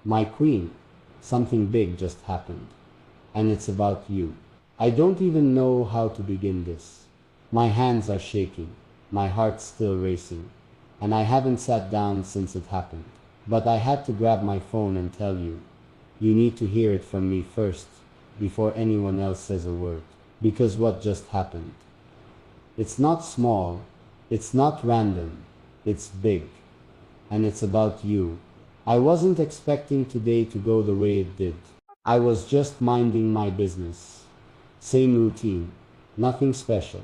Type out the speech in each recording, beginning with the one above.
My queen, something big just happened. And it's about you. I don't even know how to begin this. My hands are shaking, my heart's still racing, and I haven't sat down since it happened. But I had to grab my phone and tell you. You need to hear it from me first, before anyone else says a word. Because what just happened? It's not small, it's not random, it's big. And it's about you. I wasn't expecting today to go the way it did. I was just minding my business. Same routine, nothing special.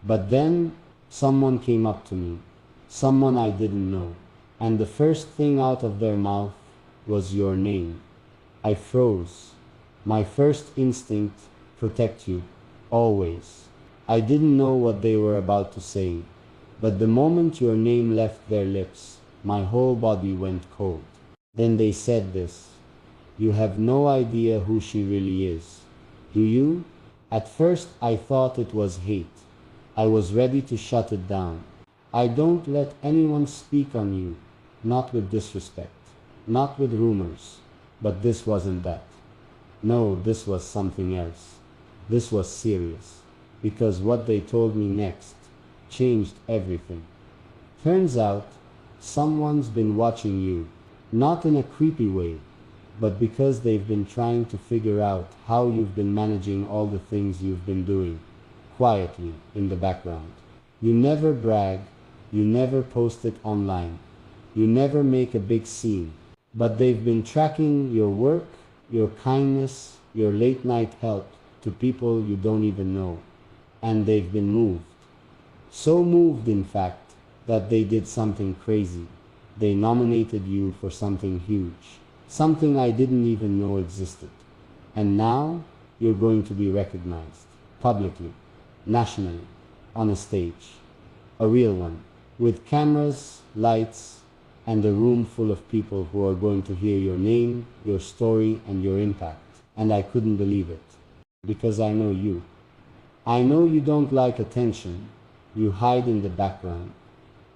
But then, someone came up to me. Someone I didn't know. And the first thing out of their mouth was your name. I froze. My first instinct, protect you, always. I didn't know what they were about to say. But the moment your name left their lips, my whole body went cold. Then they said this. You have no idea who she really is. Do you? At first I thought it was hate. I was ready to shut it down. I don't let anyone speak on you. Not with disrespect. Not with rumors. But this wasn't that. No, this was something else. This was serious. Because what they told me next changed everything. Turns out, someone's been watching you. Not in a creepy way, but because they've been trying to figure out how you've been managing all the things you've been doing, quietly, in the background. You never brag, you never post it online, you never make a big scene, but they've been tracking your work, your kindness, your late night help to people you don't even know, and they've been moved. So moved, in fact, that they did something crazy. They nominated you for something huge, something I didn't even know existed. And now, you're going to be recognized, publicly, nationally, on a stage. A real one, with cameras, lights, and a room full of people who are going to hear your name, your story, and your impact. And I couldn't believe it. Because I know you. I know you don't like attention. You hide in the background.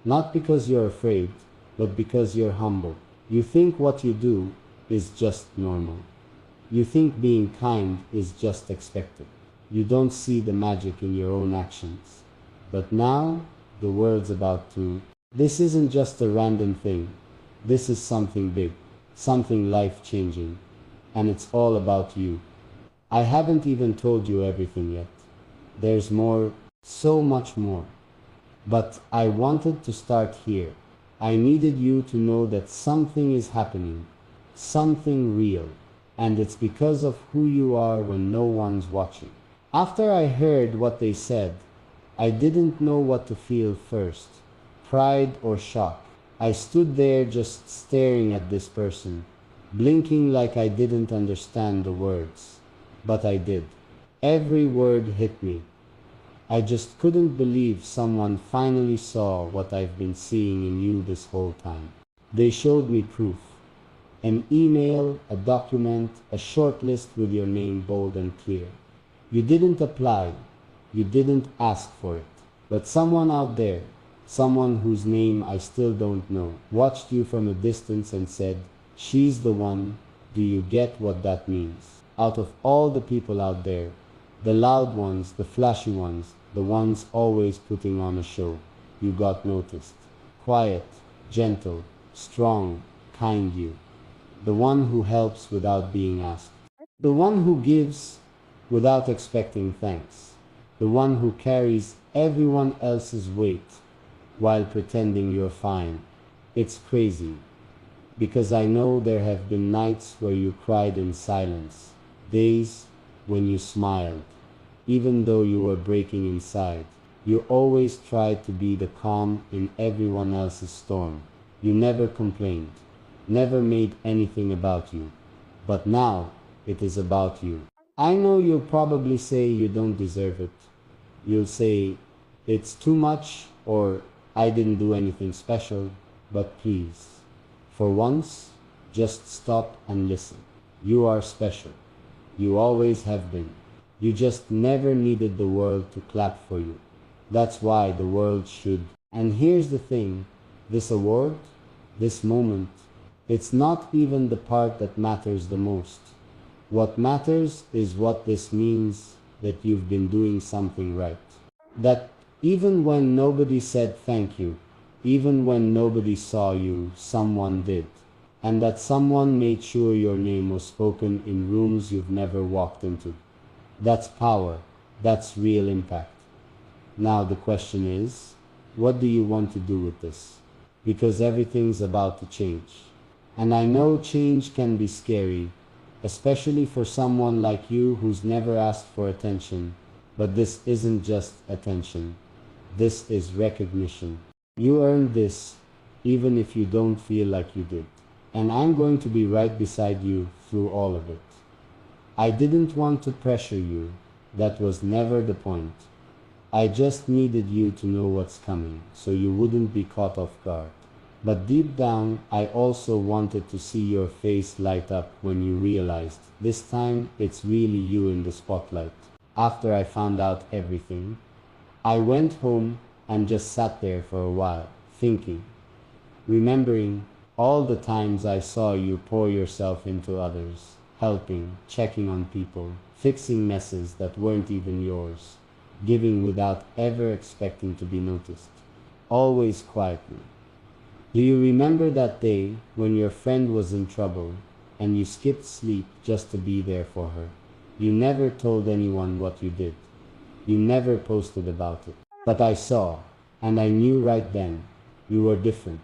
Not because you're afraid, but because you're humble. You think what you do is just normal. You think being kind is just expected. You don't see the magic in your own actions. But now, the world's about to. This isn't just a random thing. This is something big, something life-changing. And it's all about you. I haven't even told you everything yet. There's more, so much more. But I wanted to start here. I needed you to know that something is happening, something real, and it's because of who you are when no one's watching. After I heard what they said, I didn't know what to feel first, pride or shock. I stood there just staring at this person, blinking like I didn't understand the words. But I did. Every word hit me. I just couldn't believe someone finally saw what I've been seeing in you this whole time. They showed me proof. An email, a document, a short list with your name bold and clear. You didn't apply. You didn't ask for it. But someone out there, someone whose name I still don't know, watched you from a distance and said, she's the one. Do you get what that means? Out of all the people out there, the loud ones, the flashy ones, the ones always putting on a show, you got noticed. Quiet, gentle, strong, kind you. The one who helps without being asked. The one who gives without expecting thanks. The one who carries everyone else's weight while pretending you're fine. It's crazy, because I know there have been nights where you cried in silence, days when you smiled, even though you were breaking inside. You always tried to be the calm in everyone else's storm. You never complained, never made anything about you. But now, it is about you. I know you'll probably say you don't deserve it. You'll say, it's too much, or I didn't do anything special. But please, for once, just stop and listen. You are special. You always have been. You just never needed the world to clap for you. That's why the world should. And here's the thing, this award, this moment, It's not even the part that matters the most. What matters is what this means, that you've been doing something right. That even when nobody said thank you, even when nobody saw you, someone did. And that someone made sure your name was spoken in rooms you've never walked into. That's power. That's real impact. Now the question is, what do you want to do with this? Because everything's about to change. And I know change can be scary, especially for someone like you who's never asked for attention. But this isn't just attention. This is recognition. You earned this, even if you don't feel like you did. And I'm going to be right beside you through all of it. I didn't want to pressure you. That was never the point. I just needed you to know what's coming, so you wouldn't be caught off guard. But deep down, I also wanted to see your face light up when you realized, this time it's really you in the spotlight. After I found out everything, I went home and just sat there for a while, thinking, remembering all the times I saw you pour yourself into others, helping, checking on people, fixing messes that weren't even yours, giving without ever expecting to be noticed, always quietly. Do you remember that day when your friend was in trouble and you skipped sleep just to be there for her? You never told anyone what you did. You never posted about it. But I saw, and I knew right then, you were different.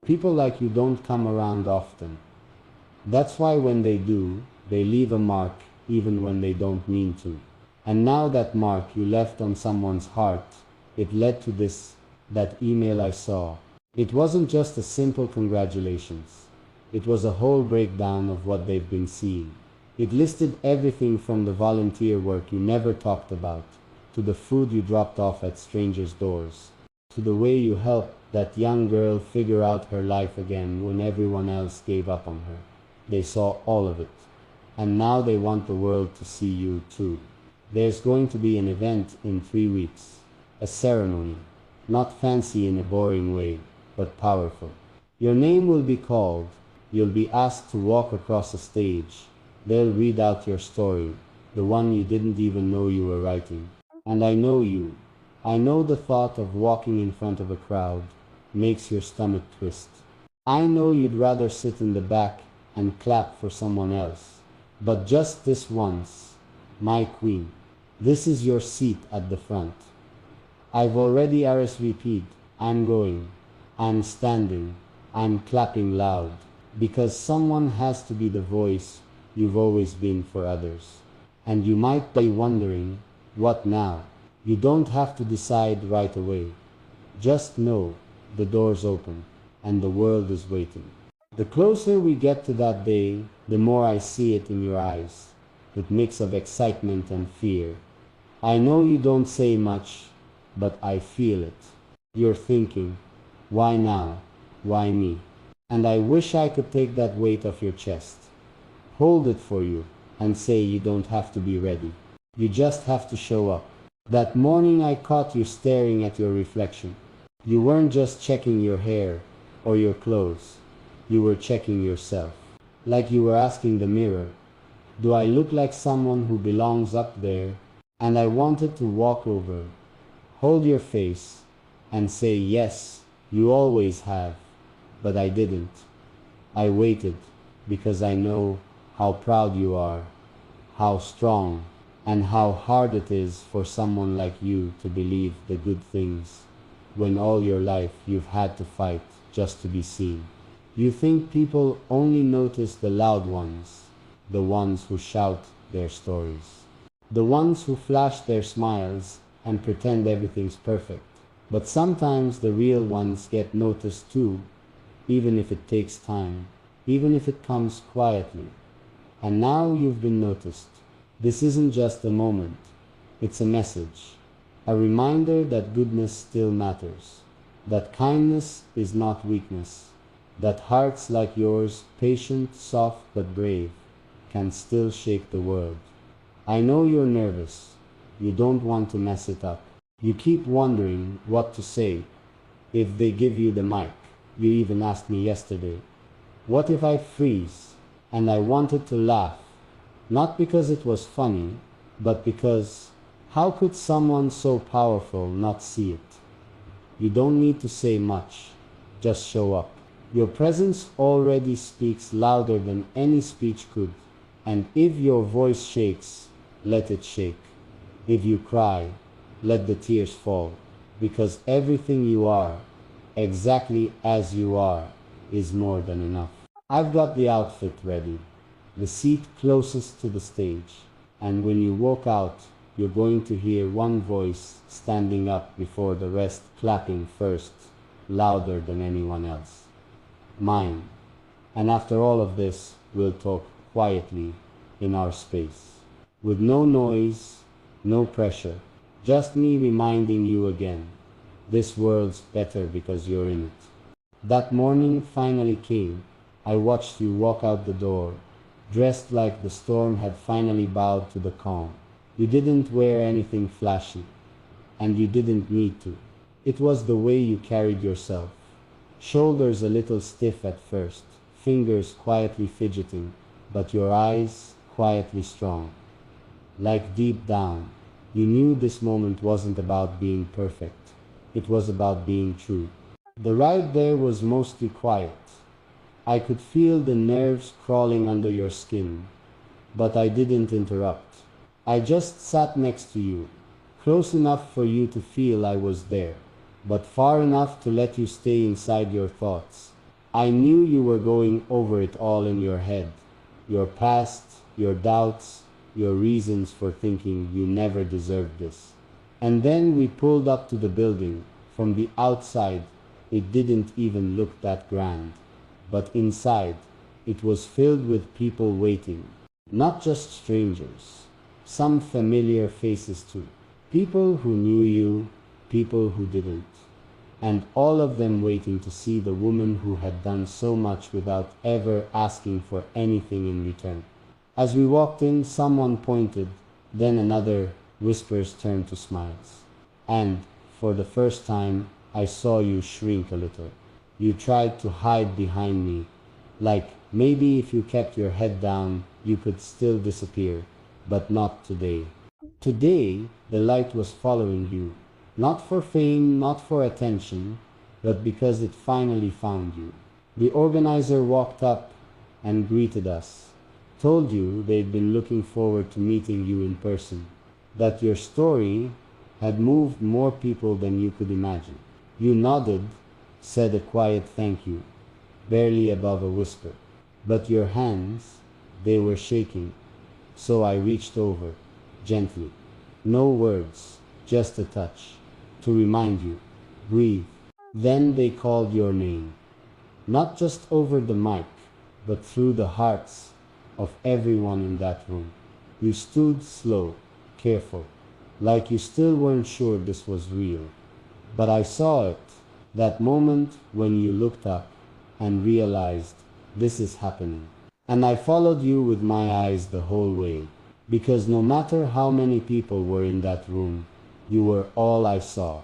People like you don't come around often. That's why when they do, they leave a mark even when they don't mean to. And now that mark you left on someone's heart, it led to this, that email I saw. It wasn't just a simple congratulations. It was a whole breakdown of what they've been seeing. It listed everything from the volunteer work you never talked about, to the food you dropped off at strangers' doors, to the way you helped that young girl figure out her life again when everyone else gave up on her. They saw all of it. And now they want the world to see you too. There's going to be an event in 3 weeks. A ceremony. Not fancy in a boring way, but powerful. Your name will be called. You'll be asked to walk across a stage. They'll read out your story, the one you didn't even know you were writing. And I know you. I know the thought of walking in front of a crowd makes your stomach twist. I know you'd rather sit in the back and clap for someone else. But just this once, my queen, this is your seat at the front. I've already RSVP'd. I'm going. I'm standing. I'm clapping loud. Because someone has to be the voice you've always been for others. And you might be wondering, what now? You don't have to decide right away. Just know the door's open and the world is waiting. The closer we get to that day, the more I see it in your eyes, that mix of excitement and fear. I know you don't say much, but I feel it. You're thinking, why now? Why me? And I wish I could take that weight off your chest, hold it for you, and say you don't have to be ready. You just have to show up. That morning I caught you staring at your reflection. You weren't just checking your hair or your clothes. You were checking yourself. Like you were asking the mirror, do I look like someone who belongs up there? And I wanted to walk over, hold your face, and say yes, you always have. But I didn't. I waited because I know how proud you are, how strong, and how hard it is for someone like you to believe the good things when all your life you've had to fight just to be seen. You think people only notice the loud ones, the ones who shout their stories, the ones who flash their smiles and pretend everything's perfect. But sometimes the real ones get noticed too, even if it takes time, even if it comes quietly. And now you've been noticed. This isn't just a moment, it's a message, a reminder that goodness still matters, that kindness is not weakness, that hearts like yours, patient, soft but brave, can still shake the world. I know you're nervous. You don't want to mess it up. You keep wondering what to say if they give you the mic. You even asked me yesterday, What if I freeze? And I wanted to laugh, not because it was funny, but because how could someone so powerful not see it? You don't need to say much, just show up. Your presence already speaks louder than any speech could, and if your voice shakes, let it shake. If you cry, let the tears fall, because everything you are, exactly as you are, is more than enough. I've got the outfit ready, the seat closest to the stage, and when you walk out, you're going to hear one voice standing up before the rest, clapping first, louder than anyone else. Mine. And after all of this, we'll talk quietly in our space, with no noise, no pressure, just me reminding you again, this world's better because you're in it. That morning finally came. I watched you walk out the door, dressed like the storm had finally bowed to the calm. You didn't wear anything flashy, and you didn't need to. It was the way you carried yourself. Shoulders a little stiff at first, fingers quietly fidgeting, but your eyes quietly strong. Like deep down, you knew this moment wasn't about being perfect. It was about being true. The ride there was mostly quiet. I could feel the nerves crawling under your skin, but I didn't interrupt. I just sat next to you, close enough for you to feel I was there, but far enough to let you stay inside your thoughts. I knew you were going over it all in your head, your past, your doubts, your reasons for thinking you never deserved this. And then we pulled up to the building. From the outside, it didn't even look that grand, but inside, it was filled with people waiting, not just strangers. Some familiar faces too. People who knew you, people who didn't. And all of them waiting to see the woman who had done so much without ever asking for anything in return. As we walked in, someone pointed, then another, whispers turned to smiles. And, for the first time, I saw you shrink a little. You tried to hide behind me, like maybe if you kept your head down, you could still disappear. But not today. Today, the light was following you, not for fame, not for attention, but because it finally found you. The organizer walked up and greeted us, told you they'd been looking forward to meeting you in person, that your story had moved more people than you could imagine. You nodded, said a quiet thank you, barely above a whisper, but your hands, they were shaking. So I reached over, gently. No words, just a touch, to remind you, breathe. Then they called your name, not just over the mic, but through the hearts of everyone in that room. You stood slow, careful, like you still weren't sure this was real. But I saw it, that moment when you looked up and realized this is happening. And I followed you with my eyes the whole way, because no matter how many people were in that room, you were all I saw.